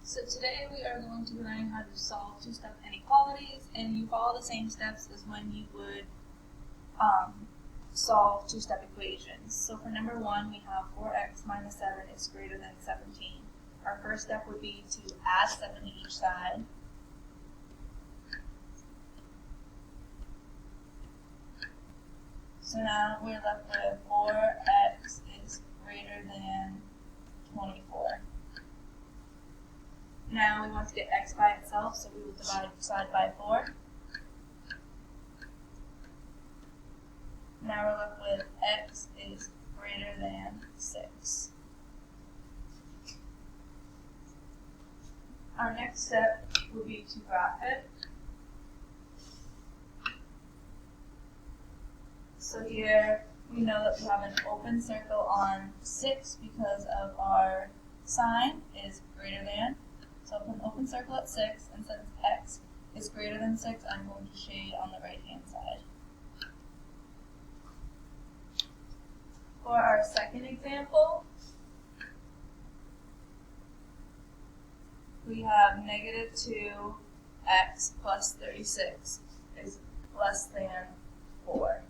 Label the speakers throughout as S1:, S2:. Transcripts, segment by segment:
S1: So today we are going to be learning how to solve two-step inequalities, and you follow the same steps as when you would solve two-step equations. So for number one, we have 4x minus 7 is greater than 17. Our first step would be to add 7 to each side. So now we're left with 4x is greater than 24. Now we want to get x by itself, so we will divide each side by 4. Now we're left with x is greater than 6. Our next step would be to graph it. So here we know that we have an open circle on 6 because of our sign is greater than. So I'll put an open circle at 6, and since x is greater than 6, I'm going to shade on the right-hand side. For our second example, we have negative 2x plus 36 is less than 4.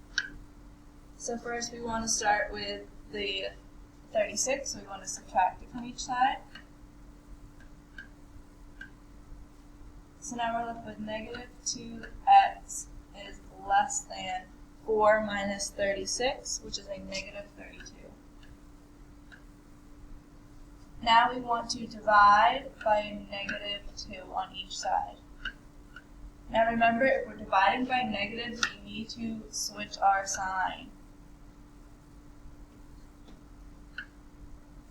S1: So first we want to start with the 36, so we want to subtract it from each side. So now we're left with negative 2x is less than 4 minus 36, which is a negative 32. Now we want to divide by a negative 2 on each side. Now remember, if we're dividing by negatives, we need to switch our sign.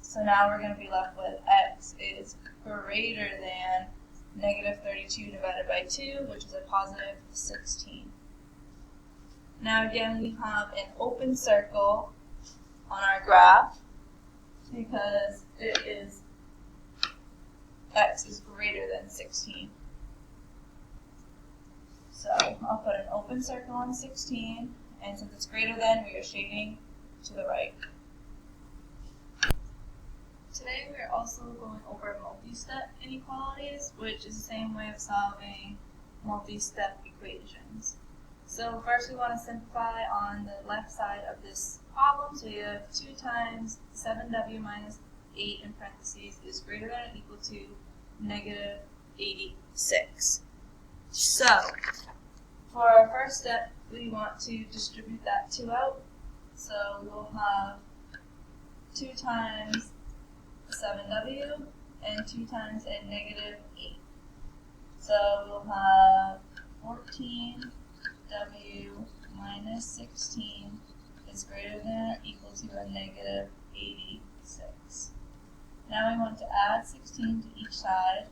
S1: So now we're going to be left with x is greater than negative 32 divided by 2, which is a positive 16. Now again, we have an open circle on our graph because it is x is greater than 16. So I'll put an open circle on 16, and since it's greater than, we are shading to the right. Today we are also going over multi-step inequalities, which is the same way of solving multi-step equations. So first we want to simplify on the left side of this problem. So we have 2 times 7w minus 8 in parentheses is greater than or equal to negative 86. So for our first step, we want to distribute that 2 out. So we'll have 2 times 7w and 2 times a negative 8. So we'll have 14w minus 16 is greater than or equal to a negative 86. Now we want to add 16 to each side,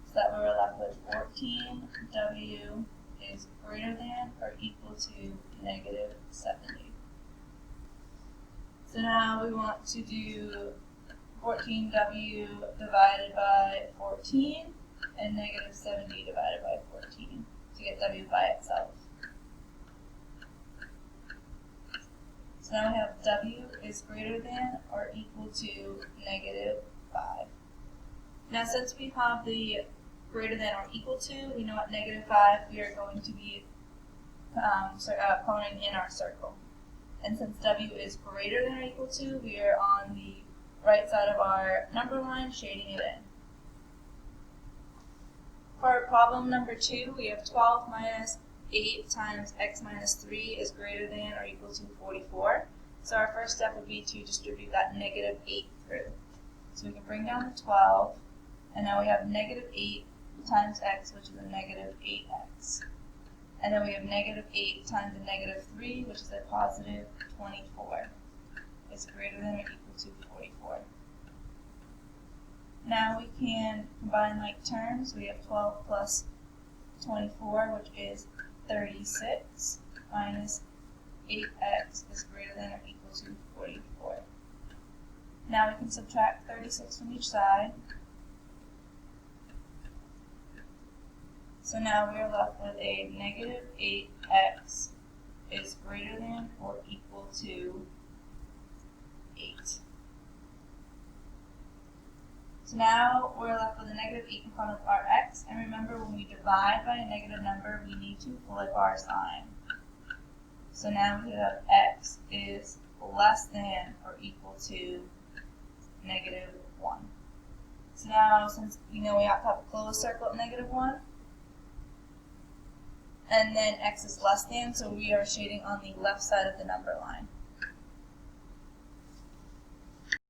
S1: so that we're left with 14w is greater than or equal to negative 70. So now we want to do 14w divided by 14 and negative 70 divided by 14 to get w by itself. So now we have w is greater than or equal to negative 5. Now since we have the greater than or equal to, we know at negative 5 we are going to be coloring in our circle. And since w is greater than or equal to, we are on the right side of our number line, shading it in. For problem number 2, we have 12 minus 8 times x minus 3 is greater than or equal to 44. So our first step would be to distribute that negative 8 through. So we can bring down the 12, and now we have negative 8 times x, which is a negative 8x. And then we have negative 8 times a negative 3, which is a positive 24. Is greater than or equal to 44. Now we can combine like terms. We have 12 plus 24, which is 36, minus 8x is greater than or equal to 44. Now we can subtract 36 from each side. So now we are left with a negative 8x is greater than or equal to 8. So now we're left with a negative 8 in front of our x, and remember when we divide by a negative number, we need to flip our sign. So now we have x is less than or equal to negative 1. So now, since we know we have to have a closed circle at negative 1, and then x is less than, so we are shading on the left side of the number line.